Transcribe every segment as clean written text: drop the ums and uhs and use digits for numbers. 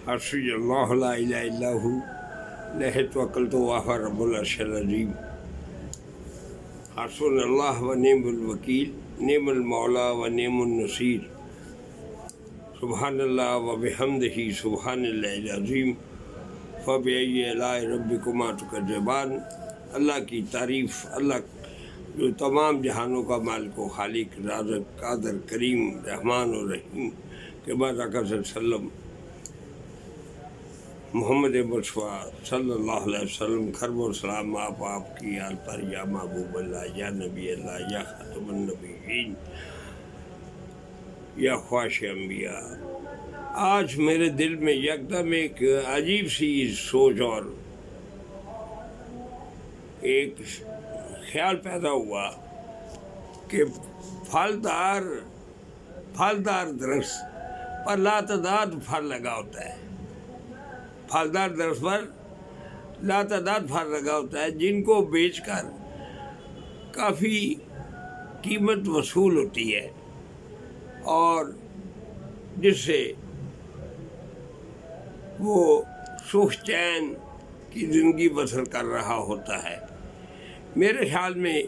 حسبی اللہ لا الہ الا ہو علیہ توکلت وهو رب العرش العظیم۔ حسبنا اللہ و نعم الوکیل، نعم المولا و نعم النصیر۔ سبحان اللہ و بحمدہ سبحان اللہ العظیم۔ فبأي آلاء ربکما تکذبان۔ اللہ کی تعریف، اللہ جو تمام جہانوں کا مالک و خالق، رازق، قادر، کریم، رحمان و رحیم کے بعد آقا صلی اللہ علیہ وسلم محمد مصطفیٰ صلی اللہ علیہ وسلم، خرب و سلام آپ کی آل پر، یا محبوب اللہ، یا نبی اللہ، یا خاتم النبیین، یا خواش انبیاء۔ آج میرے دل میں یکدم ایک عجیب سی سوچ اور ایک خیال پیدا ہوا کہ پھلدار درخت پر لاتعداد پھل لگا ہوتا ہے، پھلدار درخت پر لاتعداد پھل لگا ہوتا ہے، جن کو بیچ کر کافی قیمت وصول ہوتی ہے، اور جس سے وہ سکھ چین کی زندگی بسر کر رہا ہوتا ہے۔ میرے خیال میں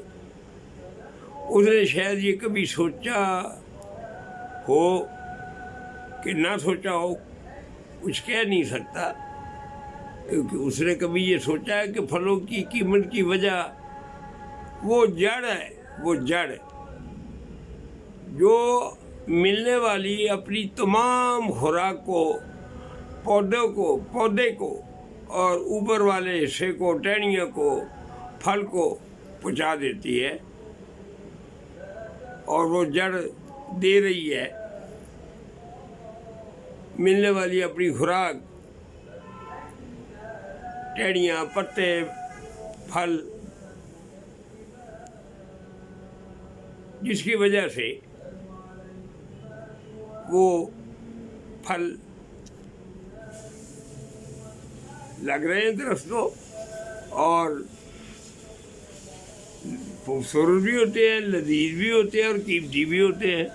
اس نے شاید یہ کبھی سوچا ہو کہ نہ سوچا ہو، کچھ کہہ نہیں سکتا، کیونکہ اس نے کبھی یہ سوچا ہے کہ پھلوں کی قیمت کی وجہ وہ جڑ ہے، وہ جڑ جو ملنے والی اپنی تمام خوراک کو پودے کو اور اوپر والے حصے کو، ٹہنیوں کو، پھل کو پہنچا دیتی ہے، اور وہ جڑ دے رہی ہے ملنے والی اپنی خوراک، ٹہنیاں، پتے، پھل، جس کی وجہ سے وہ پھل لگ رہے ہیں درختوں، اور خوبصورت بھی ہوتے ہیں، لذیذ بھی ہوتے ہیں، اور قیمتی بھی ہوتے ہیں۔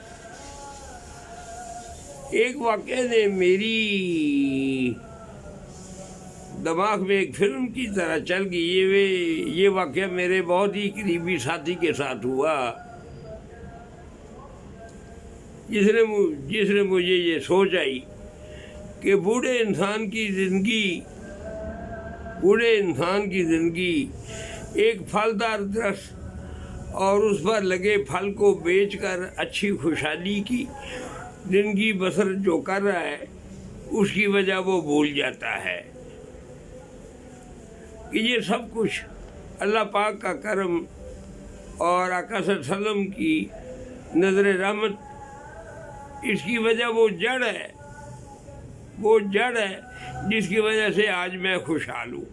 ایک واقعے نے میری دماغ میں ایک فلم کی طرح چل گئی۔ یہ واقعہ میرے بہت ہی قریبی ساتھی کے ساتھ ہوا، جس نے مجھے یہ سوچ آئی کہ بوڑھے انسان کی زندگی ایک پھلدار درخت اور اس پر لگے پھل کو بیچ کر اچھی خوشحالی کی زندگی بسر جو کر رہا ہے، اس کی وجہ وہ بھول جاتا ہے کہ یہ سب کچھ اللہ پاک کا کرم اور آقا صلی اللہ علیہ وسلم کی نظر رحمت، اس کی وجہ وہ جڑ ہے جس کی وجہ سے آج میں خوشحال ہوں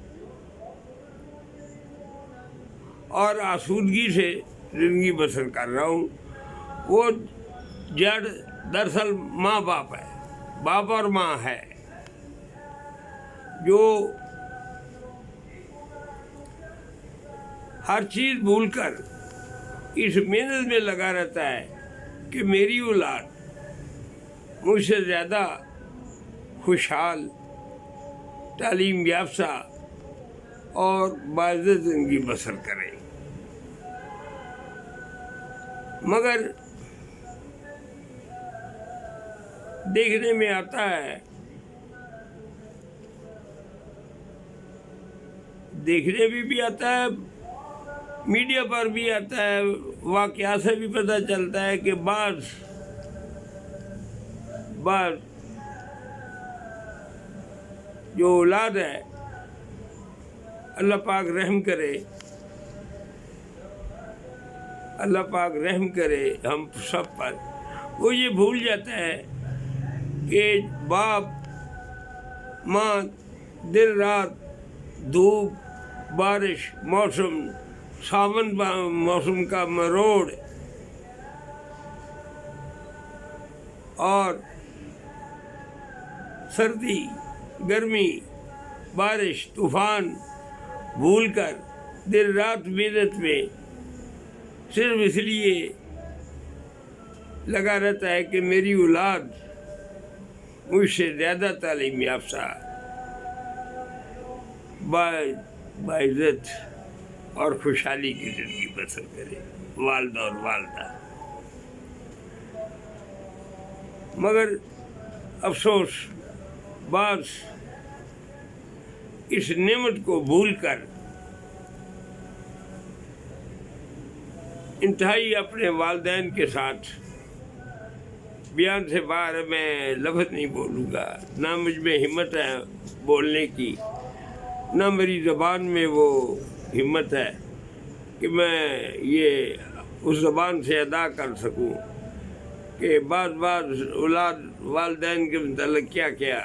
اور آسودگی سے زندگی بسر کر رہا ہوں۔ وہ جڑ دراصل ماں باپ ہے، باپ اور ماں ہے، جو ہر چیز بھول کر اس محنت میں لگا رہتا ہے کہ میری اولاد مجھ سے زیادہ خوشحال، تعلیم یافتہ اور باعزت زندگی بسر کریں، مگر دیکھنے میں آتا ہے، دیکھنے بھی آتا ہے، میڈیا پر بھی آتا ہے، واقعات سے بھی پتہ چلتا ہے کہ بعض جو اولاد ہے، اللہ پاک رحم کرے ہم سب پر، وہ یہ بھول جاتا ہے کہ باپ ماں دن رات دھوپ، بارش، موسم، ساون موسم کا مروڑ اور سردی، گرمی، بارش، طوفان بھول کر دن رات محنت میں صرف اس لیے لگا رہتا ہے کہ میری اولاد مجھ سے زیادہ تعلیم یافتہ باعزت اور خوشحالی کی زندگی بسر کرے والدہ اور والدہ. مگر افسوس بعض اس نعمت کو بھول کر انتہائی اپنے والدین کے ساتھ بیان سے باہر میں لفظ نہیں بولوں گا، نہ مجھ میں ہمت ہے بولنے کی، نہ میری زبان میں وہ ہمت ہے کہ میں یہ اس زبان سے ادا کر سکوں کہ بعض اولاد والدین کے متعلق کیا کیا.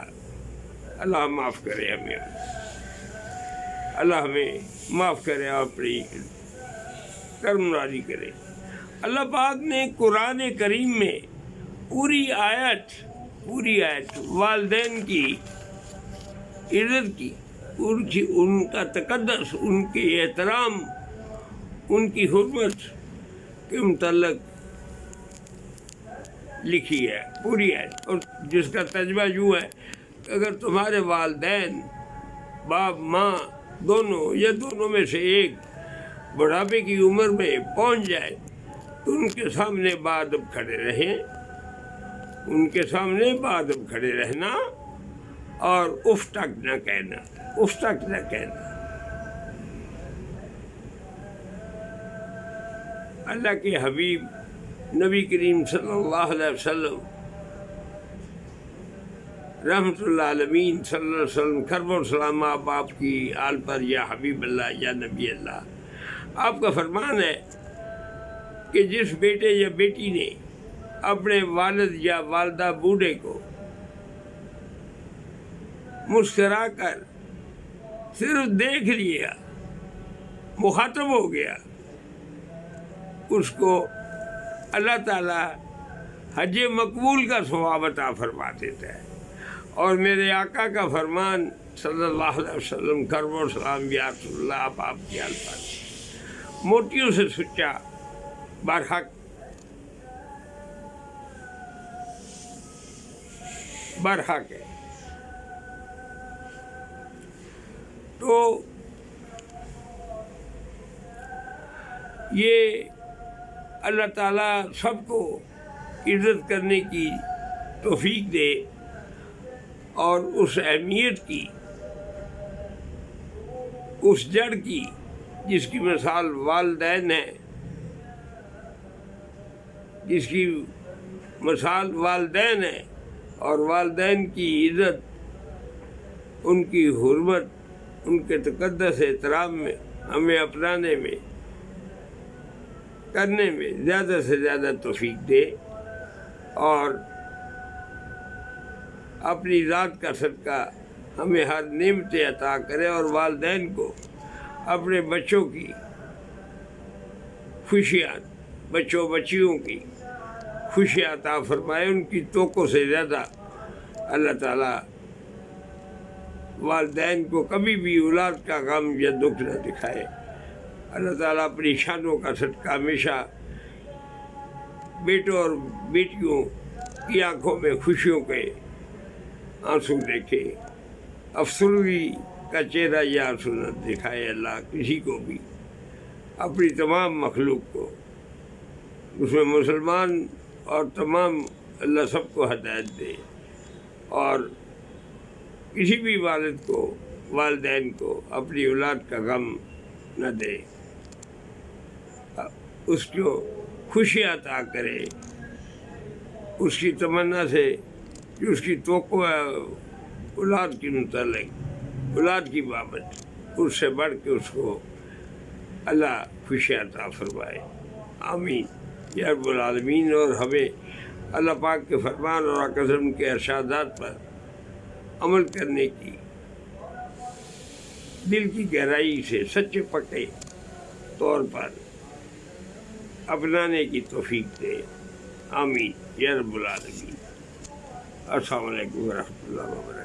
اللہ معاف کرے ہمیں، اللہ ہمیں معاف کرے اور اپنی کرم راضی کرے. اللہ پاک نے قرآن کریم میں پوری آیت والدین کی عزت کی، ان کا تقدس، ان کے احترام، ان کی حرمت کے متعلق لکھی ہے پوری آیت. اور جس کا ترجمہ یوں ہے کہ اگر تمہارے والدین باپ ماں دونوں یا دونوں میں سے ایک بڑھاپے کی عمر میں پہنچ جائے تو ان کے سامنے باادب کھڑے رہیں، ان کے سامنے باادب کھڑے رہنا اور اف تک نہ کہنا، اف تک نہ کہنا. اللہ کے حبیب نبی کریم صلی اللہ علیہ وسلم رحمۃ اللہ عالمین صلی اللہ علیہ وسلم، کرب و سلام آپ کی آل پر یا حبیب اللہ یا نبی اللہ. آپ کا فرمان ہے کہ جس بیٹے یا بیٹی نے اپنے والد یا والدہ بوڑھے کو مسکرا کر صرف دیکھ لیا، مخاطب ہو گیا، اس کو اللہ تعالیٰ حج مقبول کا ثواب عطا فرما دیتا ہے. اور میرے آقا کا فرمان صلی اللہ علیہ وسلم، کرب و سلام یا رسول اللہ آپ کی الفاظ موتیوں سے سچا برحق ہے. تو یہ اللہ تعالیٰ سب کو عزت کرنے کی توفیق دے اور اس اہمیت کی، اس جڑ کی جس کی مثال والدین ہے، جس کی مثال والدین ہے، اور والدین کی عزت، ان کی حرمت، ان کے تقدس احترام میں ہمیں اپنانے میں، کرنے میں زیادہ سے زیادہ توفیق دے اور اپنی ذات کا صدقہ ہمیں ہر نعمت عطا کرے اور والدین کو اپنے بچوں کی خوشیاں، بچوں بچیوں کی خوشیاں عطا فرمائے. ان کی توقع سے زیادہ اللہ تعالیٰ والدین کو کبھی بھی اولاد کا غم یا دکھ نہ دکھائے. اللہ تعالیٰ اپنی شانوں کا صدقہ ہمیشہ بیٹوں اور بیٹیوں کی آنکھوں میں خوشیوں کے آنسو دیکھے، افسردگی کا چہرہ یا آنسو نہ دکھائے. اللہ کسی کو بھی، اپنی تمام مخلوق کو، اس میں مسلمان اور تمام، اللہ سب کو ہدایت دے اور کسی بھی والد کو، والدین کو اپنی اولاد کا غم نہ دے، اس کو خوشی عطا کرے. اس کی تمنا سے کہ اس کی توقع ہے اولاد کے متعلق، اولاد کی بابت، اس سے بڑھ کے اس کو اللہ خوشی عطا فرمائے. آمین یا رب العالمین. اور ہمیں اللہ پاک کے فرمان اور قسم کے ارشادات پر عمل کرنے کی دل کی گہرائی سے سچے پکے طور پر اپنانے کی توفیق دے. آمین یا رب العالمین. السلام علیکم ورحمۃ اللہ وبرکاتہ.